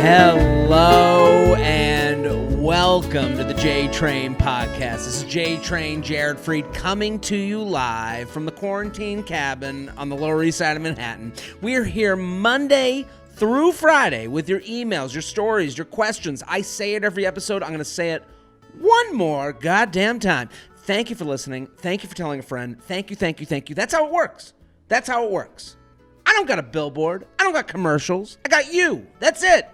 Hello and welcome to the J Train podcast. This is J Train, Jared Freid, coming to you live from the quarantine cabin on the Lower East Side of Manhattan. We're here Monday through Friday with your emails, your stories, your questions. I say it every episode. I'm going to say it one more goddamn time. Thank you for listening. Thank you for telling a friend. Thank you, thank you, thank you. That's how it works. That's how it works. I don't got a billboard. I don't got commercials. I got you. That's it.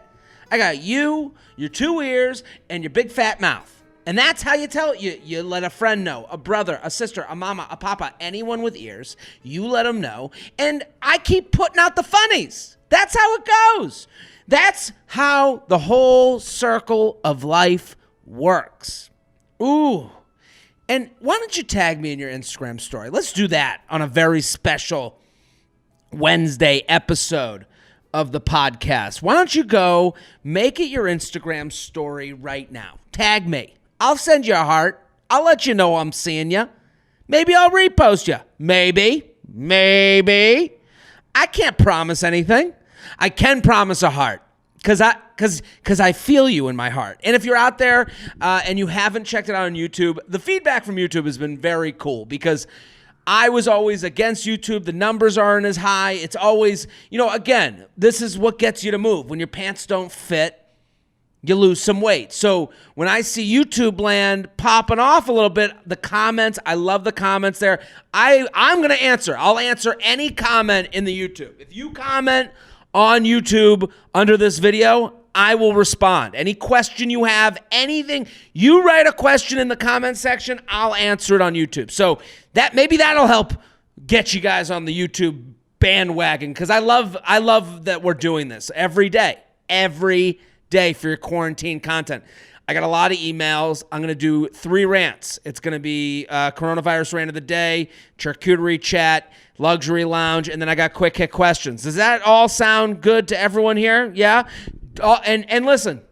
I got you, your two ears, and your big fat mouth. And that's how you tell it. You let a friend know, a brother, a sister, a mama, a papa, anyone with ears. You let them know. And I keep putting out the funnies. That's how it goes. That's how the whole circle of life works. Ooh. And why don't you tag me in your Instagram story? Let's do that on a very special Wednesday episode of the podcast. Why don't you go make it your Instagram story right now? Tag me. I'll send you a heart. I'll let you know I'm seeing you. Maybe I'll repost you. Maybe. I can't promise anything. I can promise a heart because I feel you in my heart. And if you're out there and you haven't checked it out on YouTube, the feedback from YouTube has been very cool because I was always against YouTube. The numbers aren't as high. It's always, again, this is what gets you to move. When your pants don't fit, you lose some weight. So when I see YouTube land popping off a little bit, the comments, I love the comments there. I'm going to answer. I'll answer any comment in the YouTube. If you comment on YouTube under this video, I will respond. Any question you have, anything, you write a question in the comment section, I'll answer it on YouTube. So maybe that'll help get you guys on the YouTube bandwagon because I love that we're doing this every day for your quarantine content. I got a lot of emails. I'm going to do 3 rants. It's going to be coronavirus rant of the day, charcuterie chat, luxury lounge, and then I got quick hit questions. Does that all sound good to everyone here? Yeah? And listen,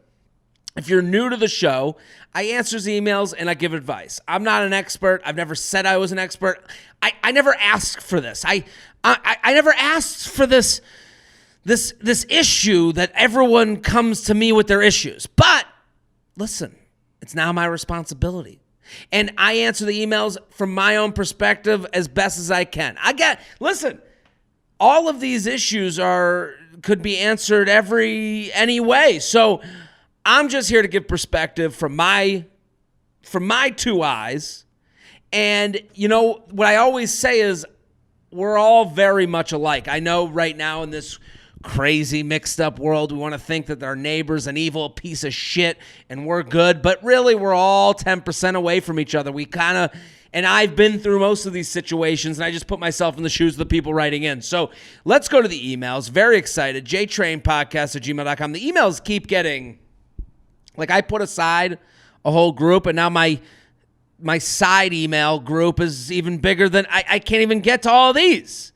if you're new to the show, I answer emails and I give advice. I'm not an expert. I've never said I was an expert. I never asked for this. I never asked for this issue that everyone comes to me with their issues. But listen, it's now my responsibility. And I answer the emails from my own perspective as best as I can. Listen, all of these issues could be answered any way. So I'm just here to give perspective from my 2 eyes. And what I always say is we're all very much alike. I know right now in this crazy mixed up world, we want to think that our neighbor's an evil piece of shit and we're good, but really we're all 10% away from each other. And I've been through most of these situations, and I just put myself in the shoes of the people writing in. So let's go to the emails. Very excited. jtrainpodcast@gmail.com. The emails keep getting, I put aside a whole group, and now my side email group is even bigger than, I can't even get to all these.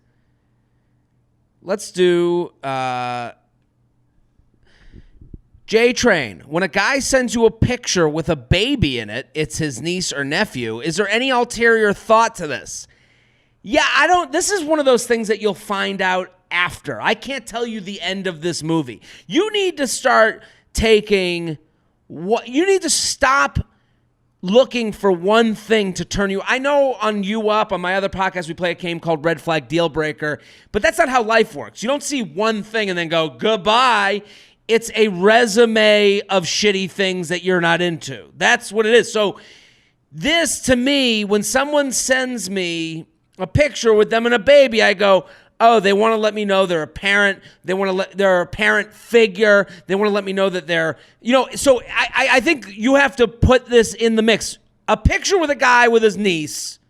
Let's do J-Train, when a guy sends you a picture with a baby in it, it's his niece or nephew. Is there any ulterior thought to this? Yeah, this is one of those things that you'll find out after. I can't tell you the end of this movie. You need to start you need to stop looking for one thing to turn you. I know on You Up, on my other podcast, we play a game called Red Flag Deal Breaker, but that's not how life works. You don't see one thing and then go, goodbye. It's a resume of shitty things that you're not into. That's what it is. So this, to me, when someone sends me a picture with them and a baby, I go, oh, they want to let me know they're a parent. They're a parent figure. They want to let me know that they're, so I think you have to put this in the mix. A picture with a guy with his niece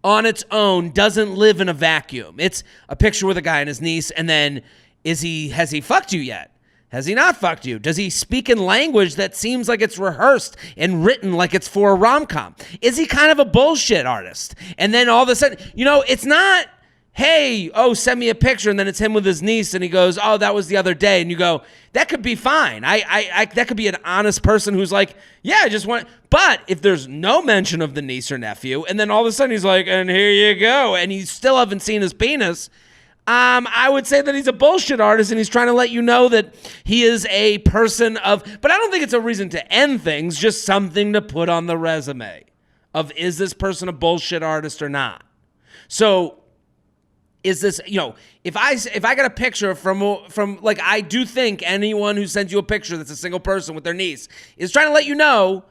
on its own doesn't live in a vacuum. It's a picture with a guy and his niece, and then has he fucked you yet? Has he not fucked you? Does he speak in language that seems like it's rehearsed and written like it's for a rom-com? Is he kind of a bullshit artist? And then all of a sudden, it's not, hey, send me a picture, and then it's him with his niece, and he goes, oh, that was the other day. And you go, that could be fine. That could be an honest person who's like, yeah, I just want, but if there's no mention of the niece or nephew, and then all of a sudden he's like, and here you go, and you still haven't seen his penis, I would say that he's a bullshit artist and he's trying to let you know that he is a person of, but I don't think it's a reason to end things, just something to put on the resume of, is this person a bullshit artist or not? So is this, if I got a picture from like, I do think anyone who sends you a picture that's a single person with their niece is trying to let you know,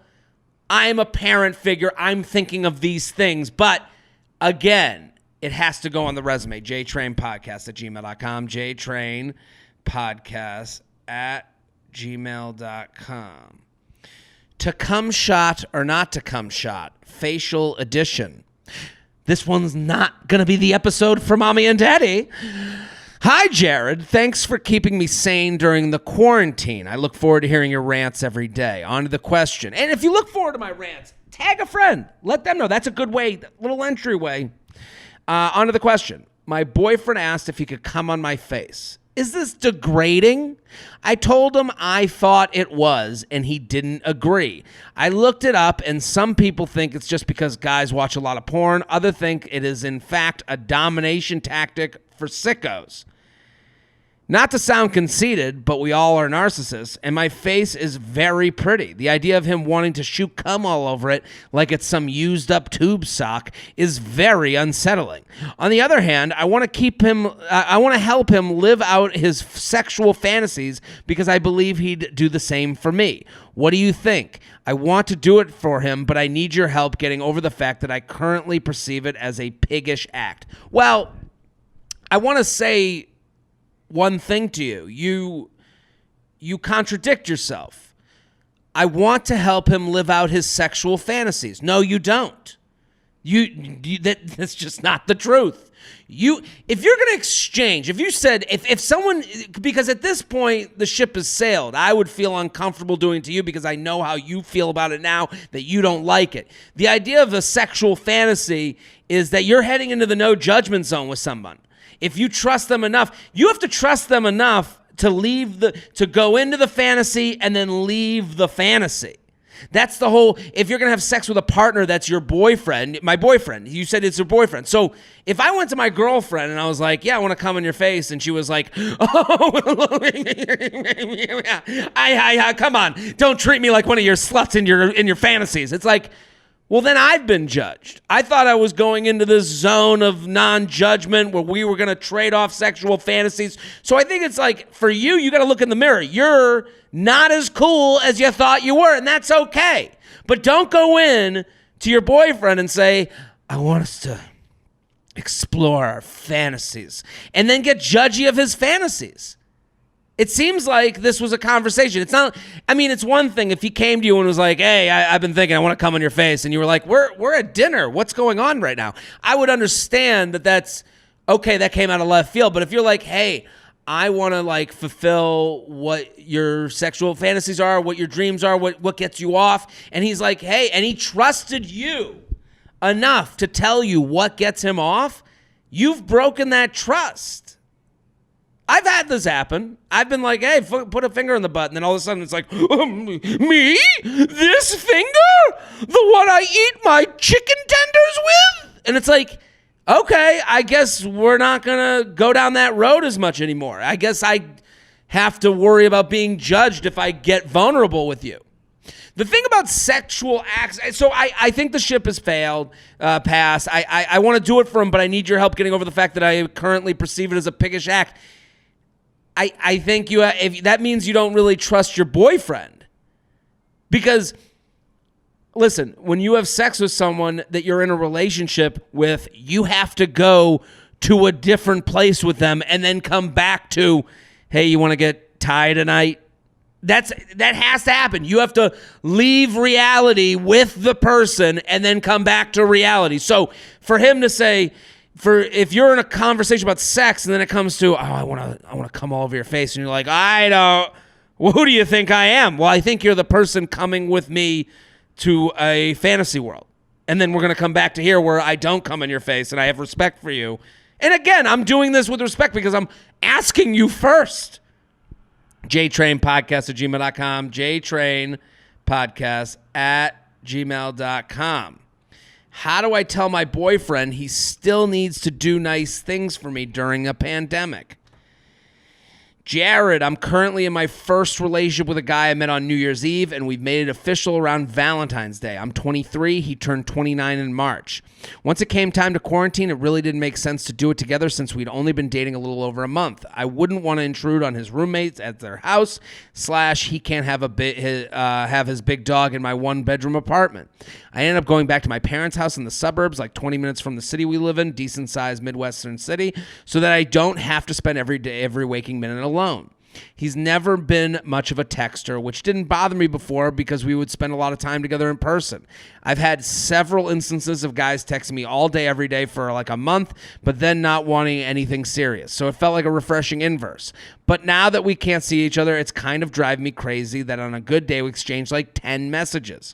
I'm a parent figure, I'm thinking of these things, but again, it has to go on the resume. jtrainpodcast@gmail.com. jtrainpodcast@gmail.com. To come shot or not to come shot. Facial edition. This one's not going to be the episode for Mommy and Daddy. Hi, Jared. Thanks for keeping me sane during the quarantine. I look forward to hearing your rants every day. On to the question. And if you look forward to my rants, tag a friend. Let them know. That's a good way, little entryway. On to the question. My boyfriend asked if he could come on my face. Is this degrading? I told him I thought it was, and he didn't agree. I looked it up, and some people think it's just because guys watch a lot of porn. Others think it is, in fact, a domination tactic for sickos. Not to sound conceited, but we all are narcissists, and my face is very pretty. The idea of him wanting to shoot cum all over it like it's some used-up tube sock is very unsettling. On the other hand, I want to help him live out his sexual fantasies because I believe he'd do the same for me. What do you think? I want to do it for him, but I need your help getting over the fact that I currently perceive it as a piggish act. Well, I want to say one thing to you. You contradict yourself. I want to help him live out his sexual fantasies. No, you don't. That's just not the truth. If you're going to exchange, if you said, if someone, because at this point the ship has sailed, I would feel uncomfortable doing it to you because I know how you feel about it now, that you don't like it. The idea of a sexual fantasy is that you're heading into the no judgment zone with someone. If you trust them enough, you have to trust them enough to go into the fantasy and then leave the fantasy. That's the whole, if you're going to have sex with a partner that's your boyfriend, my boyfriend, you said it's your boyfriend. So if I went to my girlfriend and I was like, yeah, I want to come in your face, and she was like, oh, come on, don't treat me like one of your sluts in your fantasies. It's like, well, then I've been judged. I thought I was going into this zone of non-judgment where we were going to trade off sexual fantasies. So I think it's like, for you, you got to look in the mirror. You're not as cool as you thought you were, and that's okay. But don't go in to your boyfriend and say, I want us to explore our fantasies, and then get judgy of his fantasies. It seems like this was a conversation. It's not, I mean, it's one thing if he came to you and was like, hey, I've been thinking I want to come on your face, and you were like, we're at dinner. What's going on right now? I would understand that's, okay, that came out of left field. But if you're like, hey, I want to like fulfill what your sexual fantasies are, what your dreams are, what gets you off. And he's like, hey, and he trusted you enough to tell you what gets him off. You've broken that trust. I've had this happen. I've been like, hey, put a finger in the butt. And then all of a sudden it's like, me? This finger? The one I eat my chicken tenders with? And it's like, okay, I guess we're not going to go down that road as much anymore. I guess I have to worry about being judged if I get vulnerable with you. The thing about sexual acts, so I think the ship has passed. I want to do it for him, but I need your help getting over the fact that I currently perceive it as a piggish act. I think if that means you don't really trust your boyfriend. Because, listen, when you have sex with someone that you're in a relationship with, you have to go to a different place with them and then come back to, hey, you want to get tied tonight? That has to happen. You have to leave reality with the person and then come back to reality. So for him to say, if you're in a conversation about sex and then it comes to, I want to come all over your face, and you're like, well, who do you think I am? Well, I think you're the person coming with me to a fantasy world. And then we're going to come back to here where I don't come in your face and I have respect for you. And again, I'm doing this with respect because I'm asking you first. jtrainpodcast@gmail.com, jtrainpodcast@gmail.com. How do I tell my boyfriend he still needs to do nice things for me during a pandemic? Jared, I'm currently in my first relationship with a guy I met on New Year's Eve, and we've made it official around Valentine's Day. I'm 23. He turned 29 in March. Once it came time to quarantine, it really didn't make sense to do it together since we'd only been dating a little over a month. I wouldn't want to intrude on his roommates at their house, / he can't have have his big dog in my one-bedroom apartment. I ended up going back to my parents' house in the suburbs, like 20 minutes from the city we live in, decent-sized Midwestern city, so that I don't have to spend every waking minute alone. He's never been much of a texter, which didn't bother me before because we would spend a lot of time together in person. I've had several instances of guys texting me all day, every day for like a month, but then not wanting anything serious. So it felt like a refreshing inverse. But now that we can't see each other, it's kind of driving me crazy that on a good day we exchange like 10 messages.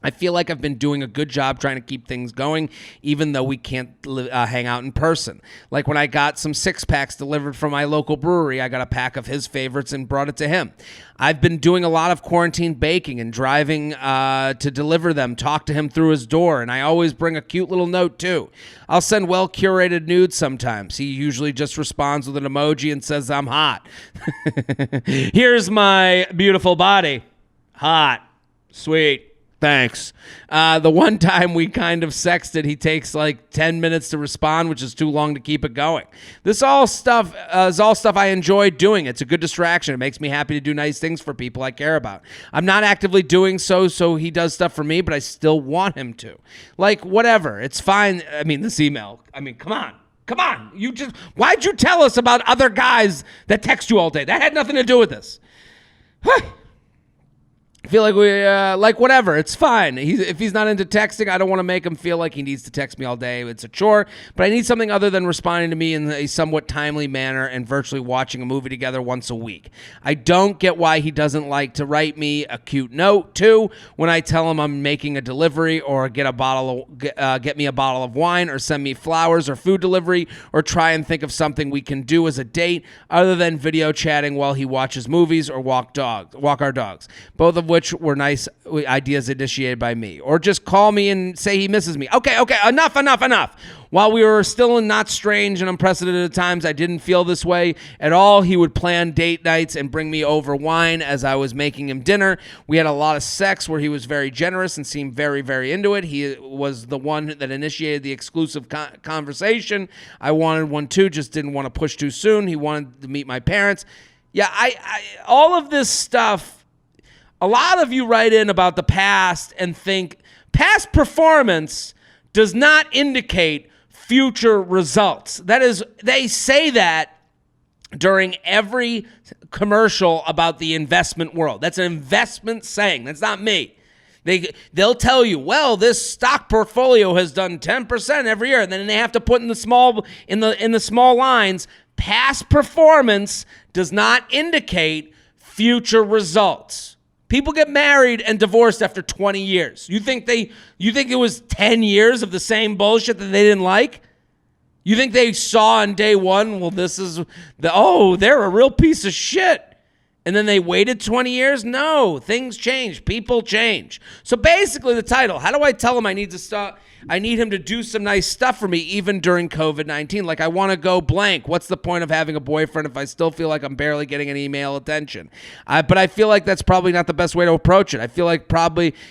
I feel like I've been doing a good job trying to keep things going, even though we can't hang out in person. Like when I got some 6-packs delivered from my local brewery, I got a pack of his favorites and brought it to him. I've been doing a lot of quarantine baking and driving to deliver them, talk to him through his door, and I always bring a cute little note too. I'll send well-curated nudes sometimes. He usually just responds with an emoji and says, I'm hot. Here's my beautiful body. Hot. Sweet. Thanks. The one time we kind of sexted, he takes like 10 minutes to respond, which is too long to keep it going. This all stuff is all stuff I enjoy doing. It's a good distraction. It makes me happy to do nice things for people I care about. I'm not actively doing so he does stuff for me, but I still want him to. Like, whatever. It's fine. I mean, this email. I mean, come on. Come on. Why'd you tell us about other guys that text you all day? That had nothing to do with this. I feel like whatever, it's fine. If he's not into texting, I don't want to make him feel like he needs to text me all day. It's a chore, but I need something other than responding to me in a somewhat timely manner and virtually watching a movie together once a week. I don't get why he doesn't like to write me a cute note too when I tell him I'm making a delivery, or get me a bottle of wine, or send me flowers or food delivery, or try and think of something we can do as a date other than video chatting while he watches movies or walk our dogs. Both of which were nice ideas initiated by me. Or just call me and say he misses me. Okay, enough. While we were still in not strange and unprecedented times, I didn't feel this way at all. He would plan date nights and bring me over wine as I was making him dinner. We had a lot of sex where he was very generous and seemed very, very into it. He was the one that initiated the exclusive conversation. I wanted one too, just didn't want to push too soon. He wanted to meet my parents. Yeah, I all of this stuff, a lot of you write in about the past and think past performance does not indicate future results. That is, they say that during every commercial about the investment world. That's an investment saying. That's not me. They'll tell you, well, this stock portfolio has done 10% every year, and then they have to put in the small lines, past performance does not indicate future results. People get married and divorced after 20 years. You think it was 10 years of the same bullshit that they didn't like? You think they saw on day one, well, they're a real piece of shit. And then they waited 20 years? No, things change. People change. So basically the title, how do I tell him I need him to do some nice stuff for me even during COVID-19? Like, I want to go blank. What's the point of having a boyfriend if I still feel like I'm barely getting any email attention? But I feel like that's probably not the best way to approach it. I feel like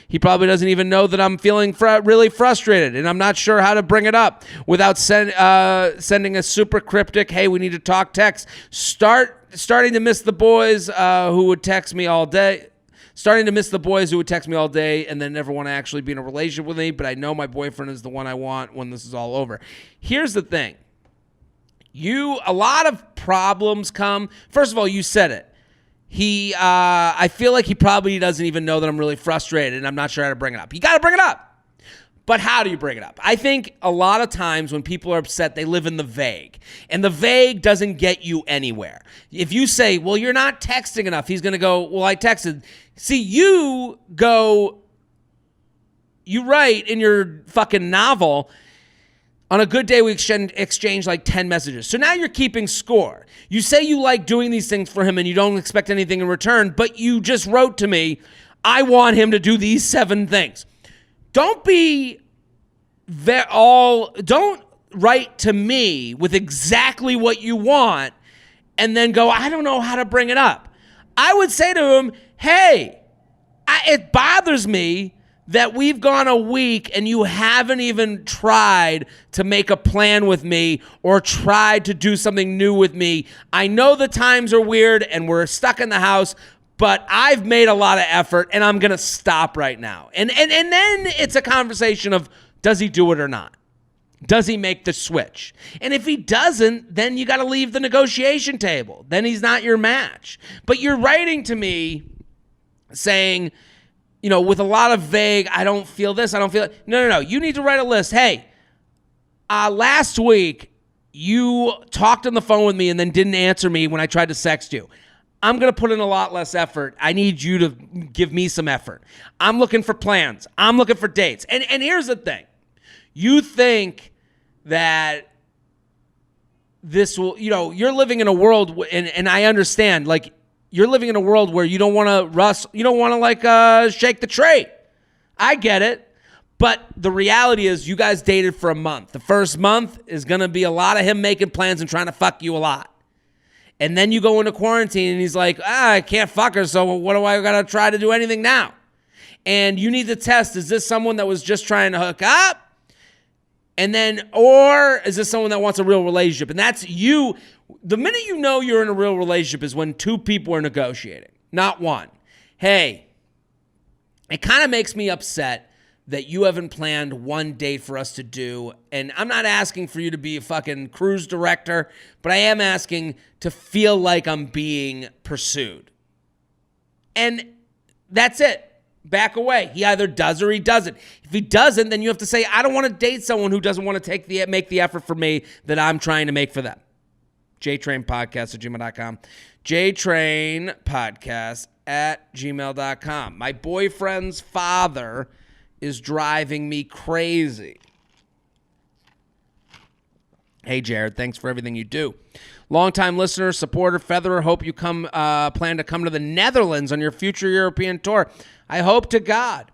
he probably doesn't even know that I'm feeling really frustrated, and I'm not sure how to bring it up without sending a super cryptic, hey, we need to talk text. Starting to miss the boys who would text me all day. Starting to miss the boys who would text me all day and then never want to actually be in a relationship with me, but I know my boyfriend is the one I want when this is all over. Here's the thing. A lot of problems come. First of all, you said it. I feel like he probably doesn't even know that I'm really frustrated and I'm not sure how to bring it up. You got to bring it up. But how do you bring it up? I think a lot of times when people are upset, they live in the vague. And the vague doesn't get you anywhere. If you say, well, you're not texting enough, he's going to go, well, I texted. See, you write in your fucking novel, on a good day, we exchange like 10 messages. So now you're keeping score. You say you like doing these things for him and you don't expect anything in return, but you just wrote to me, I want him to do these 7 things. Don't be don't write to me with exactly what you want and then go, I don't know how to bring it up. I would say to him, hey, it bothers me that we've gone a week and you haven't even tried to make a plan with me or tried to do something new with me. I know the times are weird and we're stuck in the house, but I've made a lot of effort and I'm going to stop right now. And then it's a conversation of, does he do it or not? Does he make the switch? And if he doesn't, then you got to leave the negotiation table. Then he's not your match. But you're writing to me saying, with a lot of vague, I don't feel this, I don't feel it. No. You need to write a list. Hey, last week you talked on the phone with me and then didn't answer me when I tried to text you. I'm going to put in a lot less effort. I need you to give me some effort. I'm looking for plans. I'm looking for dates. And here's the thing. You think that this will, you're living in a world, and I understand, like, you're living in a world where you don't want to shake the trade. I get it. But the reality is you guys dated for a month. The first month is going to be a lot of him making plans and trying to fuck you a lot. And then you go into quarantine and he's like, I can't fuck her, so what do I got to try to do anything now? And you need to test, is this someone that was just trying to hook up? And then, or is this someone that wants a real relationship? And that's you. The minute you know you're in a real relationship is when two people are negotiating, not one. Hey, it kind of makes me upset that you haven't planned one date for us to do. And I'm not asking for you to be a fucking cruise director, but I am asking to feel like I'm being pursued. And that's it. Back away. He either does or he doesn't. If he doesn't, then you have to say, I don't want to date someone who doesn't want to make the effort for me that I'm trying to make for them. jtrainpodcast@gmail.com. jtrainpodcast@gmail.com. My boyfriend's father is driving me crazy. Hey, Jared, thanks for everything you do. Longtime listener, supporter, featherer, hope you plan to come to the Netherlands on your future European tour. I hope to God.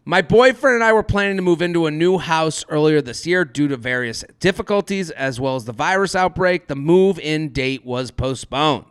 My boyfriend and I were planning to move into a new house earlier this year due to various difficulties as well as the virus outbreak. The move-in date was postponed.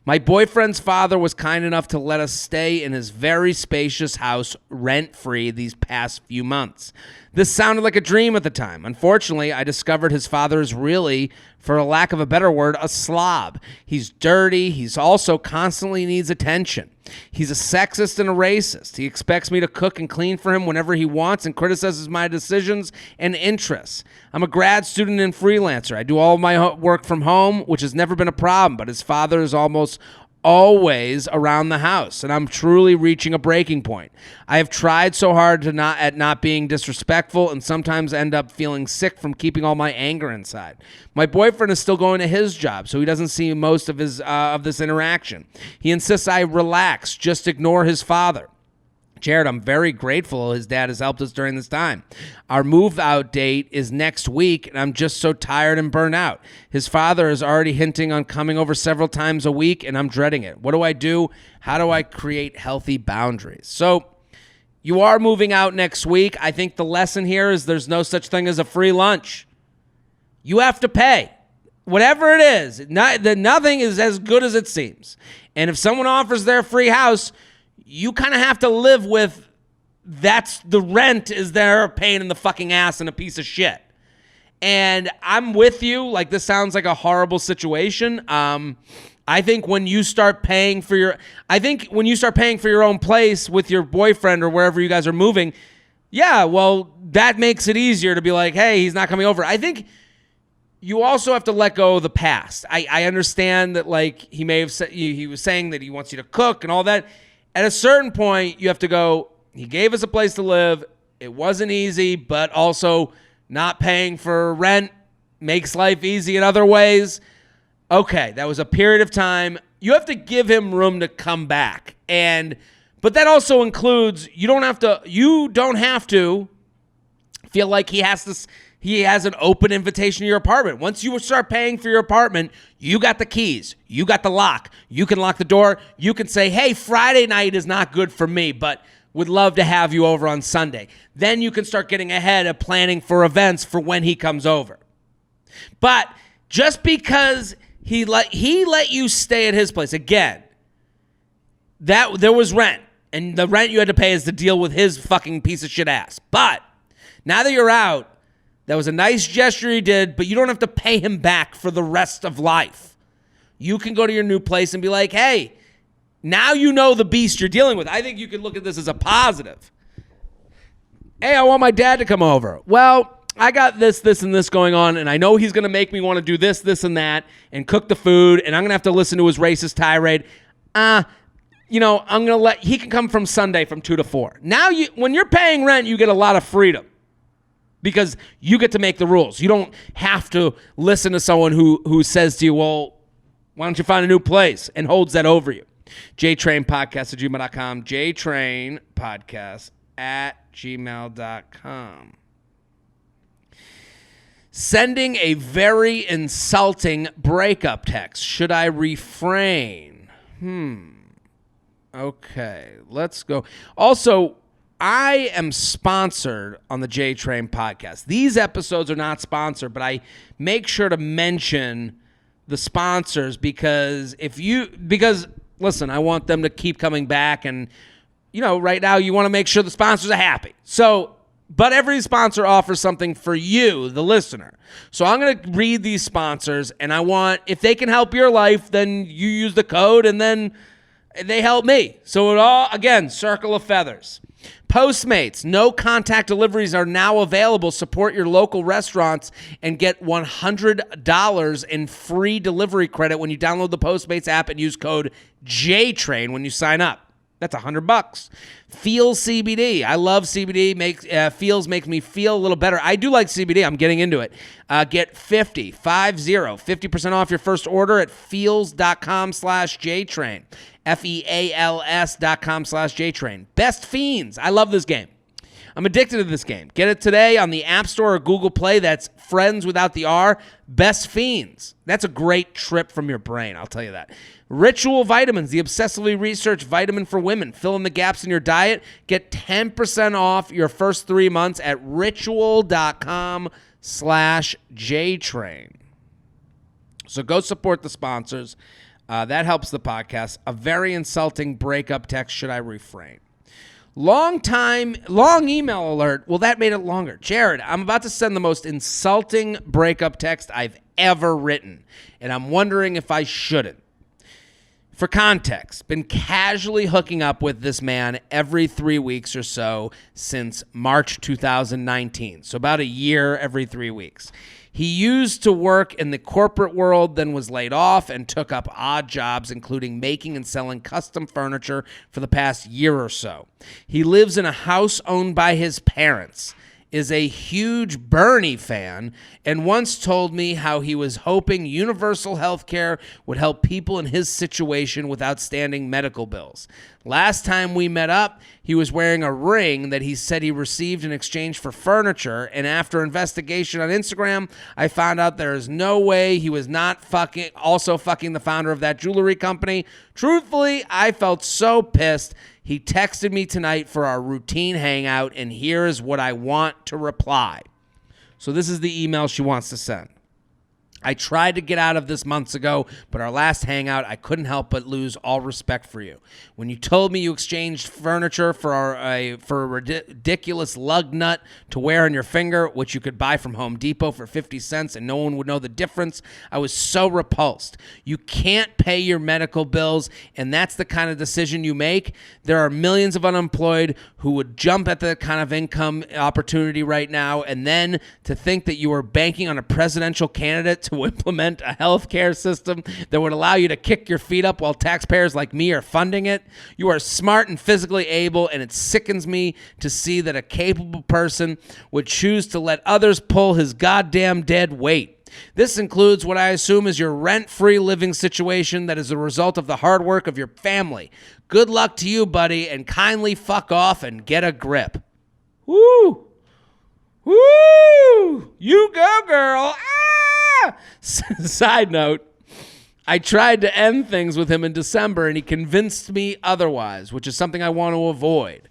My boyfriend's father was kind enough to let us stay in his very spacious house rent-free these past few months. This sounded like a dream at the time. Unfortunately, I discovered his father is really, for a lack of a better word, a slob. He's dirty. He's also constantly needs attention. He's a sexist and a racist. He expects me to cook and clean for him whenever he wants and criticizes my decisions and interests. I'm a grad student and freelancer. I do all of my work from home, which has never been a problem, but his father is almost always around the house, and I'm truly reaching a breaking point. I have tried so hard to not being disrespectful and sometimes end up feeling sick from keeping all my anger inside. My boyfriend is still going to his job, so he doesn't see most of this interaction. He insists I relax, just ignore his father. Jared, I'm very grateful his dad has helped us during this time. Our move-out date is next week, and I'm just so tired and burnt out. His father is already hinting on coming over several times a week, and I'm dreading it. What do I do? How do I create healthy boundaries? So you are moving out next week. I think the lesson here is there's no such thing as a free lunch. You have to pay. Whatever it is, nothing is as good as it seems. And if someone offers their free house, you kind of have to live with that's the rent is their pain in the fucking ass and a piece of shit. And I'm with you. Like, this sounds like a horrible situation. I think when you start paying for your own place with your boyfriend or wherever you guys are moving, yeah, well, that makes it easier to be like, hey, he's not coming over. I think you also have to let go of the past. I understand that, like, he may have said, he was saying that he wants you to cook and all that. At a certain point, you have to go, he gave us a place to live. It wasn't easy, but also not paying for rent makes life easy in other ways. Okay, that was a period of time. You have to give him room to come back. But that also includes you don't have to feel like he has an open invitation to your apartment. Once you start paying for your apartment, you got the keys. You got the lock. You can lock the door. You can say, hey, Friday night is not good for me, but would love to have you over on Sunday. Then you can start getting ahead of planning for events for when he comes over. But just because he let you stay at his place, again, that there was rent, and the rent you had to pay is to deal with his fucking piece of shit ass. But now that you're out, that was a nice gesture he did, but you don't have to pay him back for the rest of life. You can go to your new place and be like, hey, now you know the beast you're dealing with. I think you can look at this as a positive. Hey, I want my dad to come over. Well, I got this, and this going on, and I know he's going to make me want to do this, and that, and cook the food, and I'm going to have to listen to his racist tirade. I'm going to he can come from Sunday from 2 to 4. Now, when you're paying rent, you get a lot of freedom because you get to make the rules. You don't have to listen to someone who says to you, well, why don't you find a new place, and holds that over you. jtrainpodcast@gmail.com, jtrainpodcast@gmail.com. Sending a very insulting breakup text. Should I refrain? Okay, let's go. Also, I am sponsored on the J Train podcast. These episodes are not sponsored, but I make sure to mention the sponsors because listen, I want them to keep coming back, and right now you want to make sure the sponsors are happy. But every sponsor offers something for you, the listener. So I'm going to read these sponsors, and I want, if they can help your life, then you use the code, and then they help me. So it all, again, circle of feathers. Postmates, no contact deliveries are now available. Support your local restaurants and get $100 in free delivery credit when you download the Postmates app and use code JTRAIN when you sign up. That's $100. Feels CBD. I love CBD. Feels make me feel a little better. I do like CBD. I'm getting into it. Get 50% off your first order at feels.com/JTrain. FEALS.com/JTrain. Best Fiends. I love this game. I'm addicted to this game. Get it today on the App Store or Google Play. That's Friends without the R. Best Fiends. That's a great trip from your brain, I'll tell you that. Ritual Vitamins, the obsessively researched vitamin for women. Fill in the gaps in your diet. Get 10% off your first 3 months at ritual.com/JTrain. So go support the sponsors. That helps the podcast. A very insulting breakup text. Should I refrain? Long email alert. Well, that made it longer. Jared, I'm about to send the most insulting breakup text I've ever written, and I'm wondering if I shouldn't. For context, been casually hooking up with this man every 3 weeks or so since March 2019. So about a year every 3 weeks. He used to work in the corporate world, then was laid off and took up odd jobs, including making and selling custom furniture for the past year or so. He lives in a house owned by his parents, is a huge Bernie fan, and once told me how he was hoping universal health care would help people in his situation with outstanding medical bills. Last time we met up, he was wearing a ring that he said he received in exchange for furniture, and after investigation on Instagram, I found out there is no way he was not also fucking the founder of that jewelry company. Truthfully, I felt so pissed. He texted me tonight for our routine hangout, and here is what I want to reply. So this is the email she wants to send. I tried to get out of this months ago, but our last hangout, I couldn't help but lose all respect for you. When you told me you exchanged furniture for a ridiculous lug nut to wear on your finger, which you could buy from Home Depot for 50 cents and no one would know the difference, I was so repulsed. You can't pay your medical bills, and that's the kind of decision you make. There are millions of unemployed who would jump at the kind of income opportunity right now, and then to think that you are banking on a presidential candidate to implement a healthcare system that would allow you to kick your feet up while taxpayers like me are funding it. You are smart and physically able, and it sickens me to see that a capable person would choose to let others pull his goddamn dead weight. This includes what I assume is your rent-free living situation that is a result of the hard work of your family. Good luck to you, buddy, and kindly fuck off and get a grip. Woo! Woo! You go, girl! Side note, I tried to end things with him in December and he convinced me otherwise, which is something I want to avoid.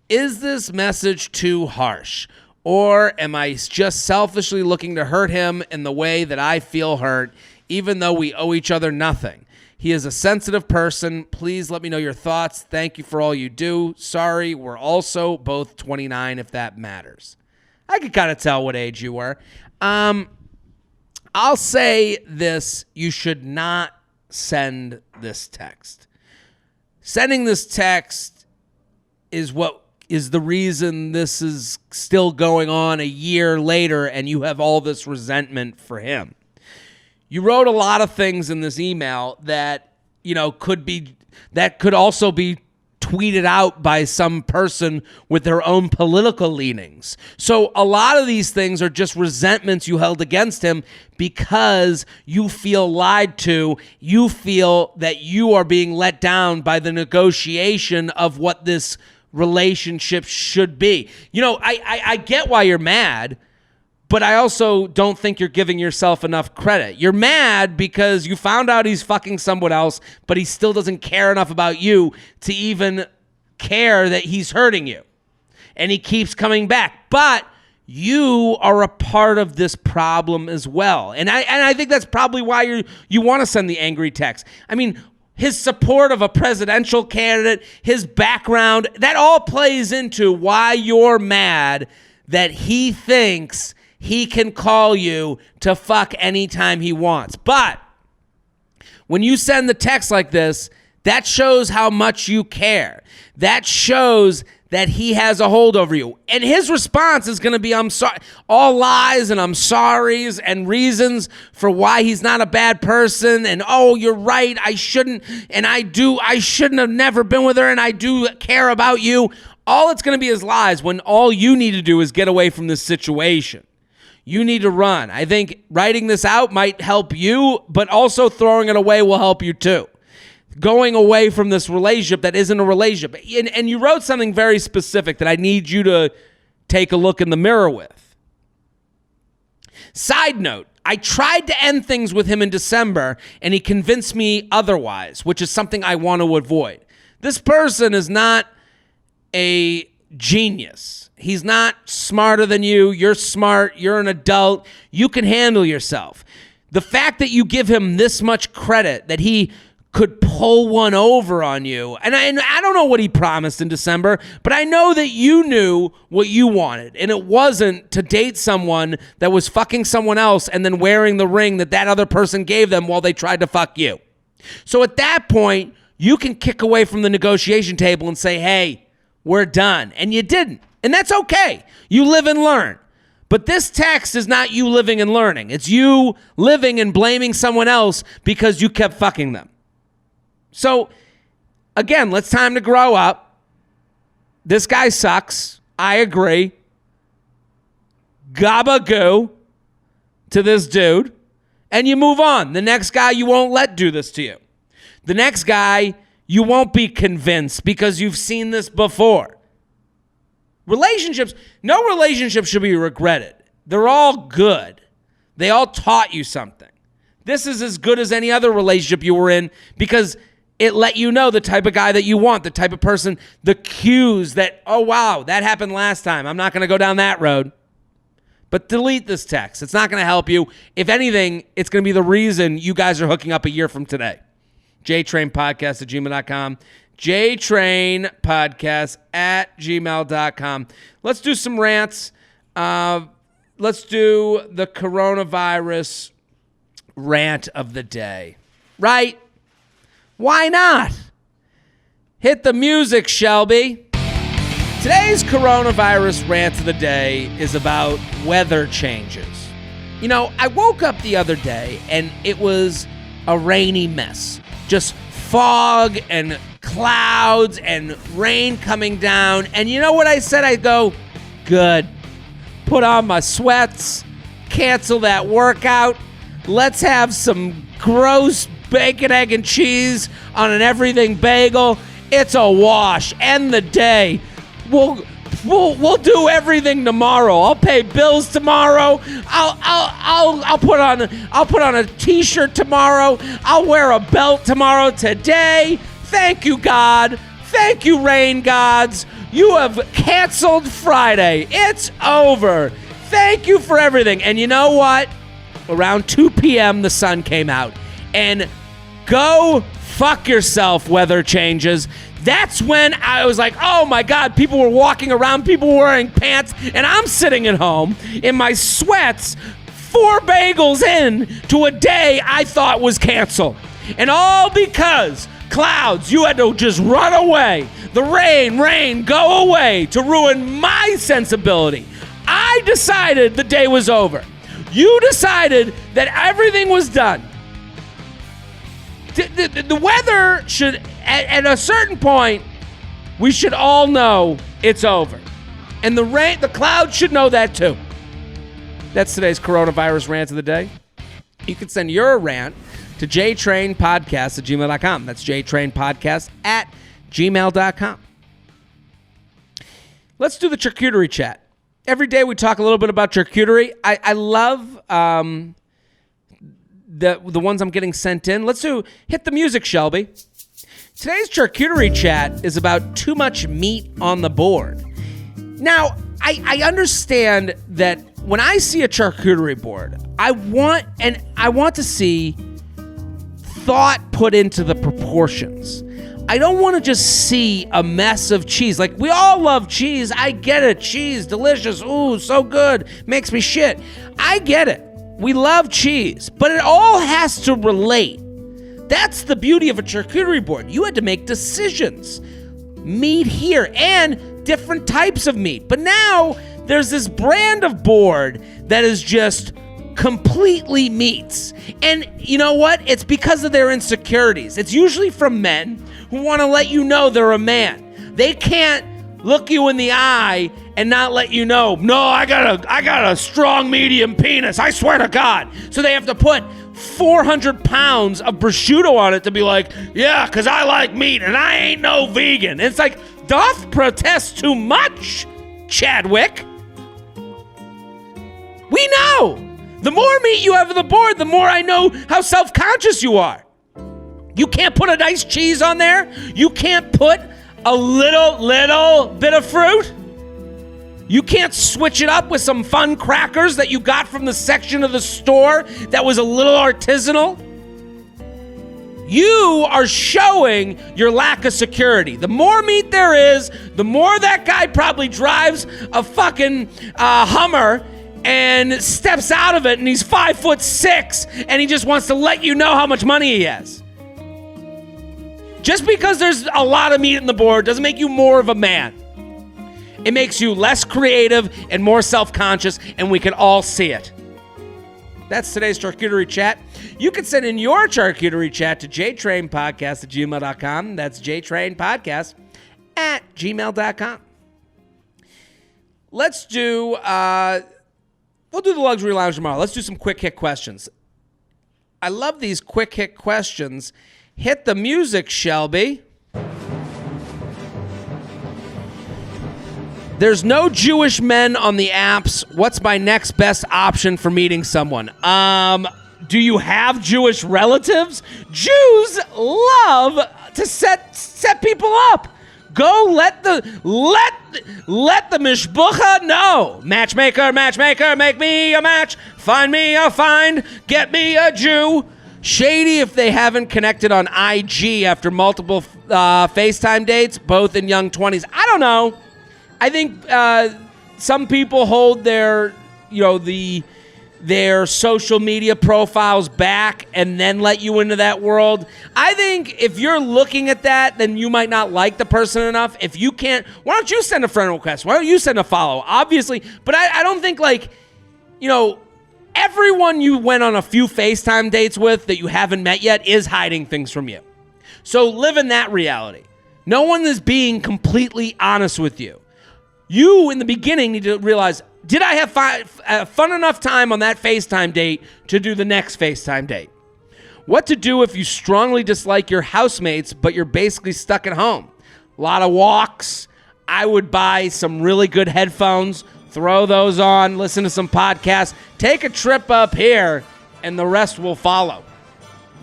Is this message too harsh? Or am I just selfishly looking to hurt him in the way that I feel hurt, even though we owe each other nothing? He is a sensitive person. Please let me know your thoughts. Thank you for all you do. Sorry, we're also both 29, if that matters. I could kind of tell what age you were. I'll say this. You should not send this text. Sending this text is what is the reason this is still going on a year later and you have all this resentment for him. You wrote a lot of things in this email that, could also be tweeted out by some person with their own political leanings. So a lot of these things are just resentments you held against him because you feel lied to. You feel that you are being let down by the negotiation of what this relationship should be. I get why you're mad, but I also don't think you're giving yourself enough credit. You're mad because you found out he's fucking someone else, but he still doesn't care enough about you to even care that he's hurting you. And he keeps coming back. But you are a part of this problem as well. And I think that's probably why you want to send the angry text. I mean, his support of a presidential candidate, his background, that all plays into why you're mad that he thinks he can call you to fuck anytime he wants. But when you send the text like this, that shows how much you care. That shows that he has a hold over you. And his response is going to be, I'm sorry, all lies and I'm sorries and reasons for why he's not a bad person. And, oh, you're right, I shouldn't, and I shouldn't have never been with her, and I do care about you. All it's going to be is lies when all you need to do is get away from this situation. You need to run. I think writing this out might help you, but also throwing it away will help you too. Going away from this relationship that isn't a relationship. And you wrote something very specific that I need you to take a look in the mirror with. Side note, I tried to end things with him in December, and he convinced me otherwise, which is something I want to avoid. This person is not a genius. He's not smarter than you. You're smart. You're an adult. You can handle yourself. The fact that you give him this much credit that he could pull one over on you, and I don't know what he promised in December, but I know that you knew what you wanted, and it wasn't to date someone that was fucking someone else and then wearing the ring that other person gave them while they tried to fuck you. So at that point, you can kick away from the negotiation table and say, hey, we're done. And you didn't. And that's okay. You live and learn. But this text is not you living and learning. It's you living and blaming someone else because you kept fucking them. So, again, it's time to grow up. This guy sucks. I agree. Gabagoo to this dude. And you move on. The next guy you won't let do this to you. The next guy you won't be convinced because you've seen this before. Relationships, no relationship should be regretted. They're all good. They all taught you something. This is as good as any other relationship you were in because it let you know the type of guy that you want, the type of person, the cues that, oh, wow, that happened last time. I'm not going to go down that road. But delete this text. It's not going to help you. If anything, it's going to be the reason you guys are hooking up a year from today. jtrainpodcast@gmail.com. jtrainpodcast@gmail.com. Let's do some rants. Let's do the coronavirus rant of the day. Right? Why not? Hit the music, Shelby. Today's coronavirus rant of the day is about weather changes. I woke up the other day and it was a rainy mess. Just fog and clouds and rain coming down. And you know what I said? I go, good. Put on my sweats, cancel that workout. Let's have some gross bacon, egg, and cheese on an everything bagel. It's a wash. End the day. We'll do everything tomorrow. I'll pay bills tomorrow. I'll put on a t-shirt tomorrow. I'll wear a belt tomorrow. Today, thank you, God. Thank you, rain gods. You have canceled Friday. It's over. Thank you for everything. And you know what? Around 2 p.m., the sun came out. And go fuck yourself, weather changes. That's when I was like, oh my God, people were walking around, people were wearing pants, and I'm sitting at home in my sweats, 4 bagels in to a day I thought was canceled. And all because clouds, you had to just run away. The rain, go away to ruin my sensibility. I decided the day was over. You decided that everything was done. The weather should, at a certain point, we should all know it's over. And the clouds should know that too. That's today's coronavirus rant of the day. You can send your rant to jtrainpodcast@gmail.com. That's jtrainpodcast@gmail.com. Let's do the charcuterie chat. Every day we talk a little bit about charcuterie. I love the ones I'm getting sent in. Hit the music, Shelby. Today's charcuterie chat is about too much meat on the board. Now, I understand that when I see a charcuterie board, I want to see thought put into the proportions. I don't want to just see a mess of cheese. Like, we all love cheese. I get it. Cheese, delicious. Ooh, so good. Makes me shit. I get it. We love cheese, but it all has to relate. That's the beauty of a charcuterie board. You had to make decisions. Meat here and different types of meat. But now there's this brand of board that is just completely meats. And you know what? It's because of their insecurities. It's usually from men who want to let you know they're a man. They can't look you in the eye and not let you know, no, I got a strong medium penis, I swear to God. So they have to put 400 pounds of prosciutto on it to be like, yeah, because I like meat and I ain't no vegan. And it's like, doth protest too much, Chadwick. We know. The more meat you have on the board, the more I know how self-conscious you are. You can't put a nice cheese on there. You can't put a little bit of fruit. You can't switch it up with some fun crackers that you got from the section of the store that was a little artisanal. You are showing your lack of security. The more meat there is, the more that guy probably drives a fucking Hummer and steps out of it, and he's 5'6", and he just wants to let you know how much money he has. Just because there's a lot of meat in the board doesn't make you more of a man. It makes you less creative and more self-conscious, and we can all see it. That's today's charcuterie chat. You can send in your charcuterie chat to jtrainpodcast@gmail.com. That's jtrainpodcast@gmail.com. We'll do the luxury lounge tomorrow. Let's do some quick hit questions. I love these quick hit questions. Hit the music, Shelby. There's no Jewish men on the apps. What's my next best option for meeting someone? Do you have Jewish relatives? Jews love to set people up. Go let the mishbucha know. Matchmaker, make me a match. Find me a find. Get me a Jew. Shady if they haven't connected on IG after multiple FaceTime dates, both in young 20s. I don't know. I think some people hold their social media profiles back and then let you into that world. I think if you're looking at that, then you might not like the person enough. If you can't, why don't you send a friend request? Why don't you send a follow? Obviously, but I don't think everyone you went on a few FaceTime dates with that you haven't met yet is hiding things from you. So live in that reality. No one is being completely honest with you. You, in the beginning, need to realize, did I have fun enough time on that FaceTime date to do the next FaceTime date? What to do if you strongly dislike your housemates, but you're basically stuck at home? A lot of walks. I would buy some really good headphones, throw those on, listen to some podcasts, take a trip up here, and the rest will follow.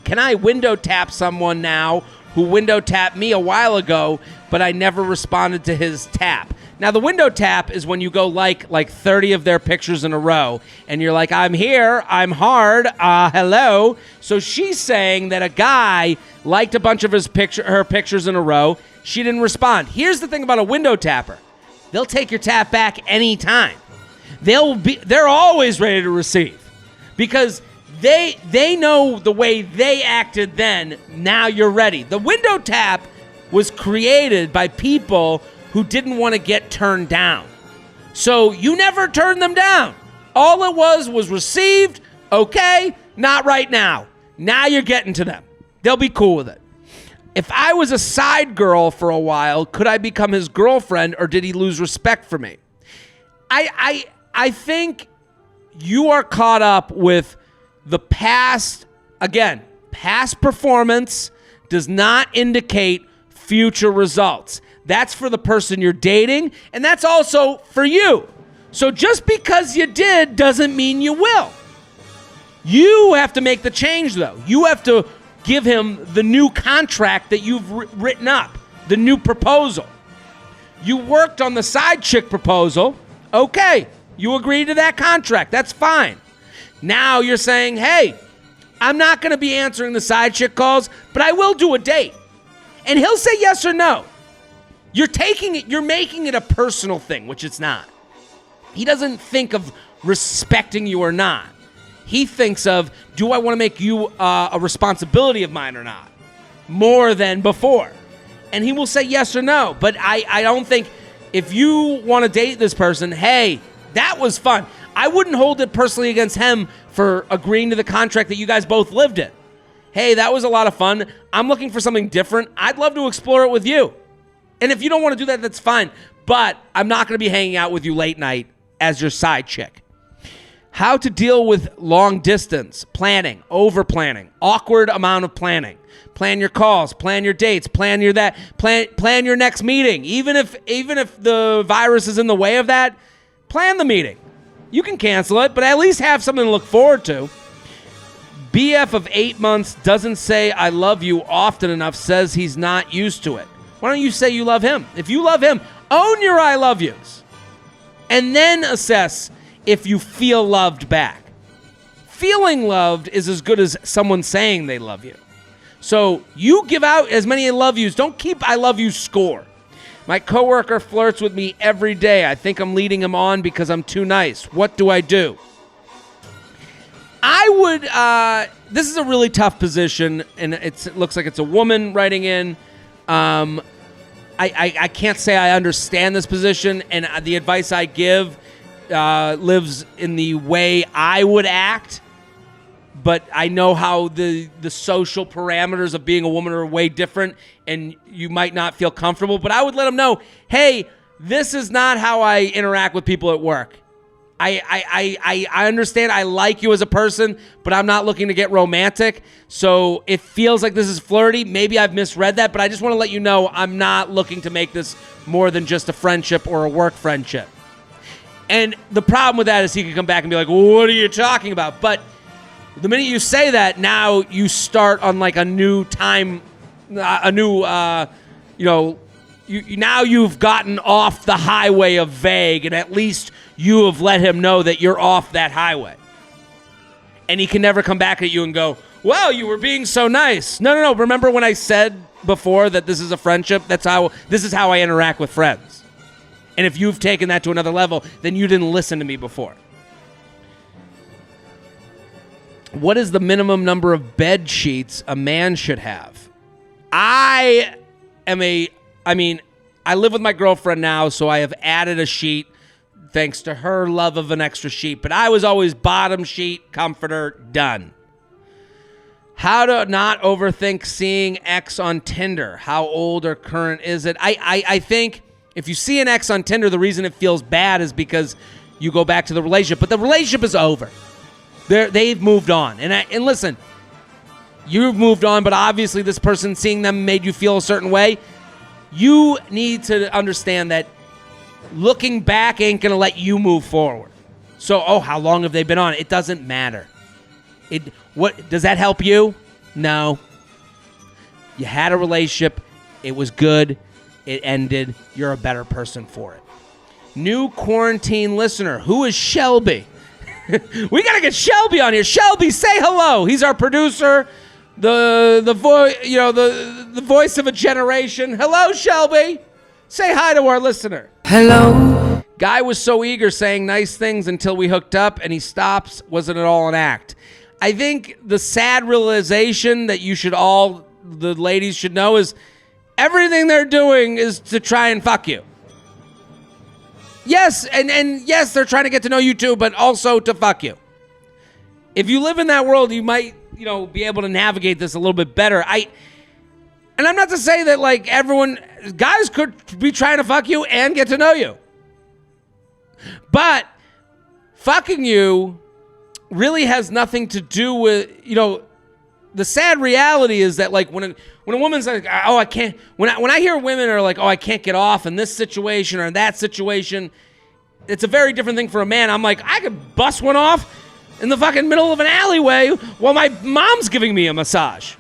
Can I window tap someone now who window tapped me a while ago, but I never responded to his tap. Now, the window tap is when you go like 30 of their pictures in a row, and you're like, I'm here, I'm hard, hello. So she's saying that a guy liked a bunch of her pictures in a row. She didn't respond. Here's the thing about a window tapper. They'll take your tap back anytime. They're always ready to receive because they know the way they acted then. Now you're ready. The window tap was created by people who didn't want to get turned down. So you never turned them down. All it was received, okay, not right now. Now you're getting to them. They'll be cool with it. If I was a side girl for a while, could I become his girlfriend, or did he lose respect for me? I think you are caught up with the past. Again, past performance does not indicate future results. That's for the person you're dating, and that's also for you. So just because you did doesn't mean you will. You have to make the change, though. You have to give him the new contract that you've written up, the new proposal. You worked on the side chick proposal. Okay, you agreed to that contract. That's fine. Now you're saying, hey, I'm not going to be answering the side chick calls, but I will do a date. And he'll say yes or no. You're making it a personal thing, which it's not. He doesn't think of respecting you or not. He thinks of, do I want to make you a responsibility of mine or not? More than before. And he will say yes or no. But I don't think, if you want to date this person, hey, that was fun. I wouldn't hold it personally against him for agreeing to the contract that you guys both lived in. Hey, that was a lot of fun. I'm looking for something different. I'd love to explore it with you. And if you don't want to do that, that's fine. But I'm not going to be hanging out with you late night as your side chick. How to deal with long distance, planning, over planning, awkward amount of planning. Plan your calls, plan your dates, plan your next meeting. Even if the virus is in the way of that, plan the meeting. You can cancel it, but at least have something to look forward to. BF of 8 months doesn't say I love you often enough, says he's not used to it. Why don't you say you love him? If you love him, own your I love yous. And then assess if you feel loved back. Feeling loved is as good as someone saying they love you. So you give out as many I love yous. Don't keep I love you score. My coworker flirts with me every day. I think I'm leading him on because I'm too nice. What do I do? I would, this is a really tough position, and it looks like it's a woman writing in. I can't say I understand this position, and the advice I give lives in the way I would act, but I know how the social parameters of being a woman are way different, and you might not feel comfortable, but I would let them know, hey, this is not how I interact with people at work. I understand I like you as a person, but I'm not looking to get romantic. So it feels like this is flirty. Maybe I've misread that, but I just want to let you know I'm not looking to make this more than just a friendship or a work friendship. And the problem with that is he could come back and be like, well, what are you talking about? But the minute you say that, now you start on like a new time, now you've gotten off the highway of vague, and at least you have let him know that you're off that highway. And he can never come back at you and go, well, you were being so nice. No. Remember when I said before that this is a friendship? This is how I interact with friends. And if you've taken that to another level, then you didn't listen to me before. What is the minimum number of bed sheets a man should have? I live with my girlfriend now, so I have added a sheet thanks to her love of an extra sheet. But I was always bottom sheet, comforter, done. How to not overthink seeing X on Tinder. How old or current is it? I think if you see an X on Tinder, the reason it feels bad is because you go back to the relationship. But the relationship is over. They've moved on. And listen, you've moved on, but obviously this person seeing them made you feel a certain way. You need to understand that looking back ain't going to let you move forward. So, how long have they been on? It doesn't matter. What does that help you? No. You had a relationship. It was good. It ended. You're a better person for it. New quarantine listener. Who is Shelby? We got to get Shelby on here. Shelby, say hello. He's our producer. The voice of a generation. Hello, Shelby. Say hi to our listener. Hello. Guy was so eager saying nice things until we hooked up and he stops. Wasn't it all an act? I think the sad realization that the ladies should know is everything they're doing is to try and fuck you. Yes, and yes, they're trying to get to know you too, but also to fuck you. If you live in that world, you might, be able to navigate this a little bit better. And I'm not to say that like guys could be trying to fuck you and get to know you. But fucking you really has nothing to do with, the sad reality is that like when a woman's like, oh, I can't, when I hear women are like, oh, I can't get off in this situation or in that situation, it's a very different thing for a man. I'm like, I could bust one off in the fucking middle of an alleyway while my mom's giving me a massage.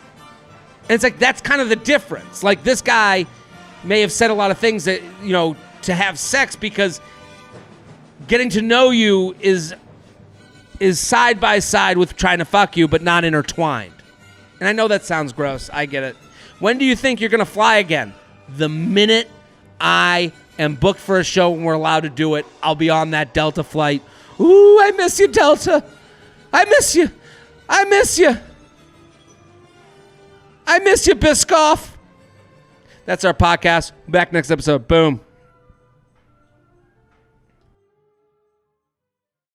And it's like, that's kind of the difference. Like this guy may have said a lot of things that, to have sex because getting to know you is side by side with trying to fuck you, but not intertwined. And I know that sounds gross. I get it. When do you think you're going to fly again? The minute I am booked for a show and we're allowed to do it, I'll be on that Delta flight. Ooh, I miss you, Delta. I miss you. I miss you. I miss you, Biscoff. That's our podcast. Back next episode. Boom.